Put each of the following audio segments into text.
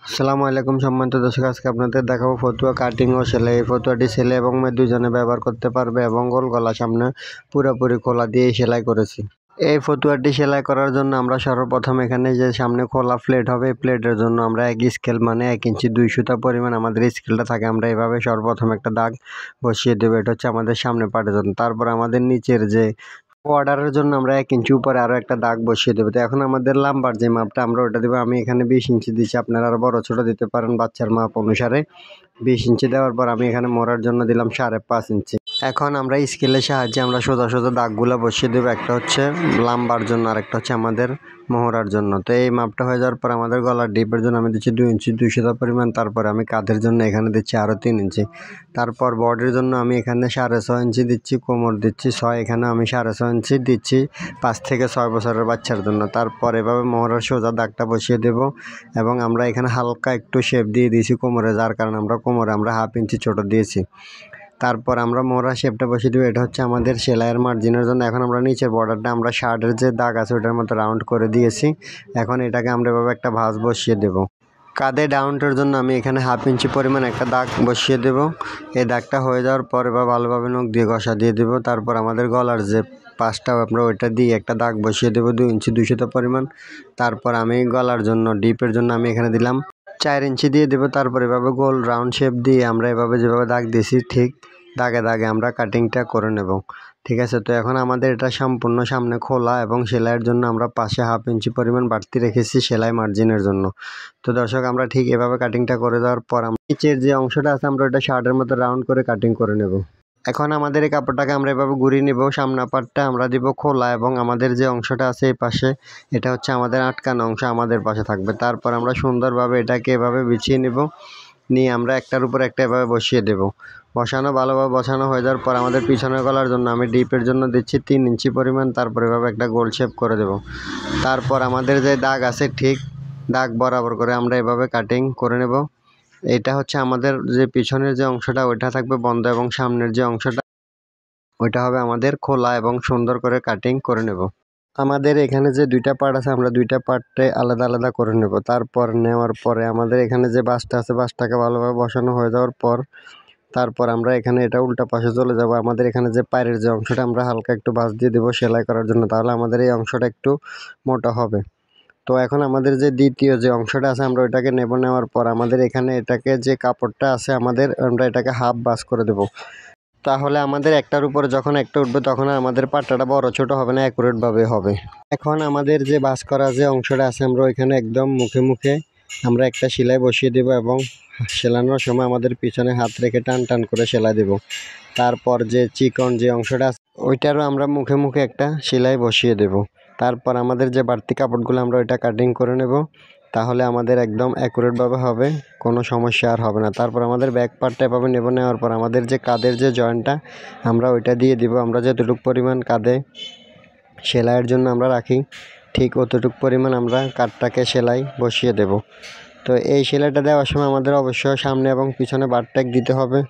আসসালামু আলাইকুম সম্মানিত দর্শক, আজকে আপনাদের দেখাবো ফতুয়া কাটিং ও সেলাই। এই ফতুয়াটি ছেলে এবং মেয়ে দুজনে ব্যবহার করতে পারবে এবং গোল গলা সামনে পুরোপুরি খোলা দিয়ে সেলাই করেছি। এই ফতুয়াটি সেলাই করার জন্য আমরা সর্বপ্রথম এখানে যে সামনে খোলা প্লেট হবে, এই প্লেটের জন্য আমরা এক স্কেল মানে 1 ইঞ্চি 2 সুতা পরিমাণ আমাদের স্কেলটা থাকে, আমরা এভাবে সর্বপ্রথম একটা দাগ বসিয়ে দেবো। এটা হচ্ছে আমাদের সামনে পাটের জন্য। তারপর আমাদের নিচের যে অর্ডারের জন্য আমরা 1 ইঞ্চি উপরে আরও একটা দাগ বসিয়ে দেবো। তো এখন আমাদের লাম্বার যে মাপটা আমরা ওটা দেবো। আমি এখানে 20 ইঞ্চি দিচ্ছি, আপনারা আরও বড় ছোটো দিতে পারেন বাচ্চার মাপ অনুসারে। 20 ইঞ্চি দেওয়ার পর আমি এখানে মোড়ার জন্য দিলাম 5.5 ইঞ্চি। এখন আমরা স্কেলের সাহায্যে আমরা সোজা সোজা দাগগুলো বসিয়ে দেবো। একটা হচ্ছে লাম্বার জন্য আর একটা হচ্ছে আমাদের মোহরার জন্য। তো এই মাপটা হয়ে যাওয়ার পর আমাদের গলার ডিপের জন্য আমি দিচ্ছি 2 ইঞ্চি 200 পরিমাণ। তারপরে আমি কাঁধের জন্য এখানে দিচ্ছি আরও 3 ইঞ্চি। তারপর বডির জন্য আমি এখানে 6.5 ইঞ্চি দিচ্ছি, কোমর দিচ্ছি 6, এখানে আমি 6.5 ইঞ্চি দিচ্ছি 5 থেকে 6 বছরের বাচ্চার জন্য। তারপর এভাবে মোহরার সোজা দাগটা বসিয়ে দেব এবং আমরা এখানে হালকা একটু শেপ দিয়ে দিয়েছি কোমরে, যার কারণে আমরা কোমরে 1/2 ইঞ্চি ছোটো দিয়েছি। তারপর আমরা মোহরা শেপটা বসিয়ে দেবো। এটা হচ্ছে আমাদের সেলাইয়ের মার্জিনের জন্য। এখন আমরা নিচের বর্ডারটা আমরা শার্টের যে দাগ আছে ওটার মতো রাউন্ড করে দিয়েছি। এখন এটাকে আমরা এভাবে একটা ভাঁজ বসিয়ে দেব। কাঁধে ডাউনটার জন্য আমি এখানে 1/2 ইঞ্চি পরিমাণ একটা দাগ বসিয়ে দেব। এই দাগটা হয়ে যাওয়ার পর এবার ভালোভাবে নখ দিয়ে ঘষা দিয়ে দেব। তারপর আমাদের গলার যে পাশটা আমরা ওইটা দিয়ে একটা দাগ বসিয়ে দেবো 2 ইঞ্চি 200 পরিমাণ। তারপর আমি গলার জন্য ডিপের জন্য আমি এখানে দিলাম 4 ইঞ্চি দিয়ে দেবো। তারপর এভাবে গোল রাউন্ড শেপ দিয়ে আমরা এভাবে যেভাবে দাগ দিয়েছি ঠিক দাগে দাগে আমরা কাটিংটা করে নেব। ঠিক আছে, তো এখন আমাদের এটা সম্পূর্ণ সামনে খোলা এবং সেলাইয়ের জন্য আমরা পাশে 1/2 ইঞ্চি পরিমাণ বাড়তি রেখেছি সেলাই মার্জিনের জন্য। তো দর্শক, আমরা ঠিক এভাবে কাটিংটা করে দেওয়ার পর নিচের যে অংশটা আছে আমরা ওটা শার্টের মতো রাউন্ড করে কাটিং করে নেব। এখন আমাদের এই কাপড়টাকে আমরা এভাবে ঘুরিয়ে নেব। সামনা পাটটা আমরা দিব খোলা এবং আমাদের যে অংশটা আছে এই পাশে এটা হচ্ছে আমাদের আটকানো অংশ আমাদের পাশে থাকবে। তারপর আমরা সুন্দরভাবে এটাকে এভাবে বিছিয়ে নেব, নিয়ে আমরা একটার উপর একটা এভাবে বসিয়ে দেব। ভালোভাবে বসানো হয়ে যাওয়ার পর আমাদের পিছনের গলার জন্য আমি ডিপের জন্য দিচ্ছি 3 ইঞ্চি পরিমাণ। তারপর এভাবে একটা গোল শেপ করে দেব। তারপর আমাদের যে দাগ আছে ঠিক দাগ বরাবর করে আমরা এভাবে কাটিং করে নেব। এটা হচ্ছে আমাদের যে পিছনের যে অংশটা ওইটা থাকবে বন্ধ এবং সামনের যে অংশটা ওইটা হবে আমাদের খোলা এবং সুন্দর করে কাটিং করে নেব। আমাদের এখানে যে 2টা পার্ট আছে আমরা 2টা পার্টে আলাদা আলাদা করে নেব। তারপর নেওয়ার পরে আমাদের এখানে যে বাসটা আছে বাসটাকে ভালোভাবে বসানো হয়ে যাওয়ার পর তারপর আমরা এখানে এটা উল্টা পাশে চলে যাব। আমাদের এখানে যে পায়ের যে অংশটা আমরা হালকা একটু ভাঁজ দিয়ে দেবো সেলাই করার জন্য, তাহলে আমাদের এই অংশটা একটু মোটা হবে। তো এখন আমাদের যে দ্বিতীয় যে অংশটা আছে আমরা ওইটাকে নেওয়ার পর আমাদের এখানে এটাকে যে কাপড়টা আছে আমরা এটাকে হাফ ভাঁজ করে দেব। তাহলে আমাদের একটার উপরে যখন একটা উঠবে তখন আমাদের পাট্টাটা বড় ছোট হবে না, অ্যাকুরেটভাবে হবে। এখন আমাদের যে ভাঁজ করা যে অংশটা আছে আমরা ওইখানে একদম মুখে মুখে আমরা একটা সেলাই বসিয়ে দেব এবং সেলানোর সময় আমাদের পিছনে হাত রেখে টান টান করে সেলাই দেব। তারপর যে চিকন যে অংশটা আছে ওইটারও আমরা মুখে মুখে একটা সেলাই বসিয়ে দেব। তারপর আমাদের যে বাড়তি কাপড়গুলো আমরা ওইটা কাটিং করে নেব, তাহলে আমাদের একদম অ্যাকুরেটভাবে হবে, কোনো সমস্যা আর হবে না। তারপর আমাদের ব্যাক পার্টটা এভাবে নেওয়ার পর আমাদের যে কাঁধের যে জয়েন্টটা আমরা ওইটা দিয়ে দিব। আমরা যতটুকু পরিমাণ কাঁধে সেলাইয়ের জন্য আমরা রাখি ঠিক অতটুকু পরিমাণ আমরা কাঠটাকে সেলাই বসিয়ে দেব। তো এই সেলাইটা দেওয়ার সময় আমাদের অবশ্যই সামনে এবং পিছনে বারট্যাগ দিতে হবে।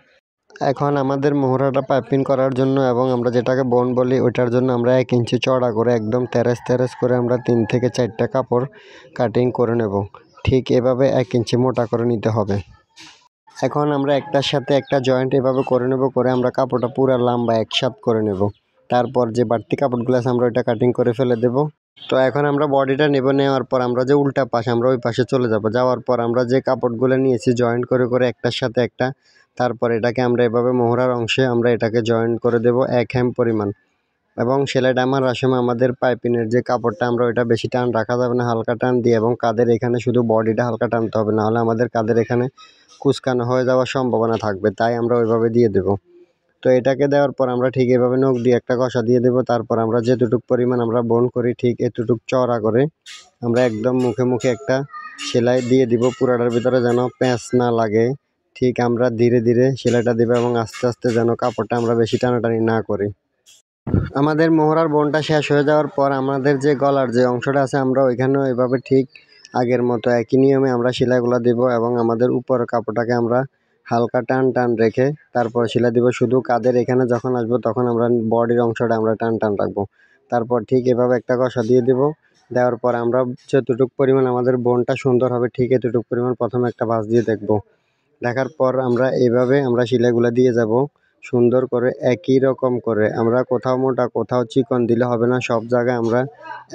এখন আমাদের মোহরাটা পাইপিং করার জন্য এবং আমরা যেটাকে বোন বলি ওইটার জন্য আমরা 1 ইঞ্চি চড়া করে একদম তেরেস করে আমরা 3 থেকে 4টা কাপড় কাটিং করে নেব। ঠিক এভাবে 1 ইঞ্চি মোটা করে নিতে হবে। এখন আমরা একটার সাথে একটা জয়েন্ট এভাবে করে নেব, করে আমরা কাপড়টা পুরো লম্বা একসাথে করে নেব। তারপর যে বাড়তি কাপড়গুলো আছে আমরা ওইটা কাটিং করে ফেলে দেব। তো এখন আমরা বডিটা নেওয়ার পর আমরা যে উল্টা পাশ আমরা ওই পাশে চলে যাব। যাওয়ার পর আমরা যে কাপড়গুলো নিয়েছি জয়েন্ট করে করে একটার সাথে একটা, তারপর এটাকে আমরা এভাবে মোহরার অংশে আমরা এটাকে জয়েন্ট করে দেব 1 হেম পরিমাণ। এবং সেলাইটা মারার সময় আমাদের পাইপিনের যে কাপড়টা আমরা ওইটা বেশি টান রাখা যাবে না, হালকা টান দিয়ে এবং কাঁধের এখানে শুধু বডিটা হালকা টানতে হবে, নাহলে আমাদের কাঁধের এখানে কুচকানো হয়ে যাওয়ার সম্ভাবনা থাকবে, তাই আমরা ওইভাবে দিয়ে দেব। তো এটাকে দেওয়ার পর আমরা ঠিক এভাবে নখ দিয়ে একটা ঘষা দিয়ে দেব। তারপর আমরা যেতটুকু পরিমাণ আমরা বোন করি ঠিক এতটুকু চওড়া করে আমরা একদম মুখে মুখে একটা সেলাই দিয়ে দিব, পুরাটার ভিতরে যেন প্যাঁচ না লাগে। ঠিক আমরা ধীরে ধীরে সেলাইটা দেব এবং আস্তে আস্তে যেন কাপড়টা আমরা বেশি টানাটানি না করি। আমাদের মোহরার বোনটা শেষ হয়ে যাওয়ার পর আমাদের যে গলার যে অংশটা আছে আমরা ওইখানেও এভাবে ঠিক আগের মতো একই নিয়মে আমরা সেলাইগুলো দেব এবং আমাদের উপরের কাপড়টাকে আমরা হালকা টান টান রেখে তারপর সেলাই দেব। শুধু কাঁধের এখানে যখন আসবো তখন আমরা বডির অংশটা আমরা টান টান রাখবো। তারপর ঠিক এভাবে একটা ঘষা দিয়ে দেব দেওয়ার পর আমরা যতটুকু পরিমাণ আমাদের বোনটা সুন্দর হবে ঠিক এতটুকু পরিমাণ প্রথমে একটা ভাঁজ দিয়ে দেখব। দেখার পর আমরা এইভাবে আমরা সেলাইগুলো দিয়ে যাব সুন্দর করে একই রকম করে। আমরা কোথাও মোটা কোথাও চিকন দিলে হবে না, সব জায়গায় আমরা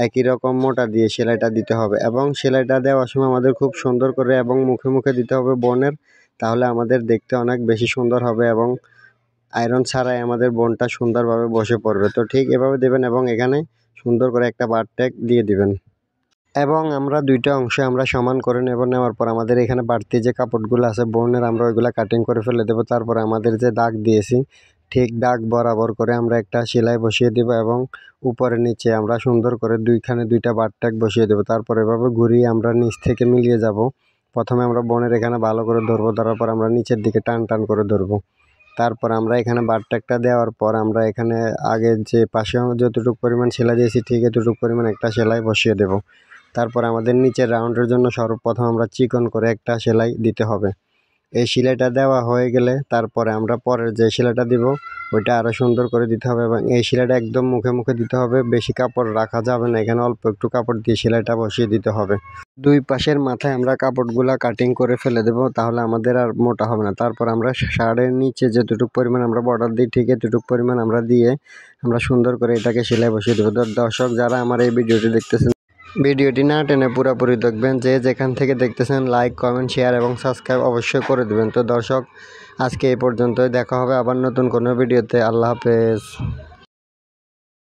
একই রকম মোটা দিয়ে সেলাইটা দিতে হবে এবং সেলাইটা দেওয়ার সময় আমাদের খুব সুন্দর করে এবং মুখে মুখে দিতে হবে বোনের, তাহলে আমাদের দেখতে অনেক বেশি সুন্দর হবে এবং আয়রন ছাড়াই আমাদের বোনটা সুন্দরভাবে বসে পড়বে। তো ঠিক এভাবে দেবেন এবং এখানে সুন্দর করে একটা বার ট্যাগ দিয়ে দিবেন এবং আমরা দুইটা অংশ আমরা সমান করে নেওয়ার পর আমাদের এখানে বাড়তি যে কাপড়গুলো আছে বোনের আমরা ওইগুলো কাটিং করে ফেলে দেবো। তারপরে আমাদের যে দাগ দিয়েছি ঠিক দাগ বরাবর করে আমরা একটা সেলাই বসিয়ে দেবো এবং উপরে নিচে আমরা সুন্দর করে দুইটা বার ট্যাগ বসিয়ে দেবো। তারপর এভাবে ঘুরিয়ে আমরা নিচ থেকে মিলিয়ে যাব। প্রথমে আমরা বোনের এখানে ভালো করে ধরবো, ধরার পর আমরা নিচের দিকে টান টান করে ধরবো। তারপর আমরা এখানে বার ট্যাগটা দেওয়ার পর আমরা এখানে আগে যে পাশে যতটুকু পরিমাণ সেলাই দিয়েছি ঠিক এতটুকু পরিমাণ একটা সেলাই বসিয়ে দেব। তারপর আমাদের নিচের রাউন্ডের জন্য সর্বপ্রথম আমরা চিকন করে একটা সেলাই দিতে হবে। এই সেলাইটা দেওয়া হয়ে গেলে তারপরে আমরা পরের যে সেলাইটা দিব ওইটা আরও সুন্দর করে দিতে হবে এবং এই সেলাইটা একদম মুখে মুখে দিতে হবে, বেশি কাপড় রাখা যাবে না, এখানে অল্প একটু কাপড় দিয়ে সেলাইটা বসিয়ে দিতে হবে। দুই পাশের মাথায় আমরা কাপড়গুলা কাটিং করে ফেলে দেব, তাহলে আমাদের আর মোটা হবে না। তারপর আমরা শাড়ির নিচে যতটুকু পরিমাণ আমরা বর্ডার দিই ঠিক এতটুকু পরিমাণ আমরা দিয়ে আমরা সুন্দর করে এটাকে সেলাই বসিয়ে দেবো। দর্শক যারা আমার এই ভিডিওটি দেখতেছেন ভিডিওটি না টেনে পুরোপুরি দেখবেন, যে যেখান থেকে দেখতেছেন লাইক কমেন্ট শেয়ার এবং সাবস্ক্রাইব অবশ্যই করে দেবেন। তো দর্শক আজকে এই পর্যন্তই, দেখা হবে আবার নতুন কোনো ভিডিওতে। আল্লাহ হাফেজ।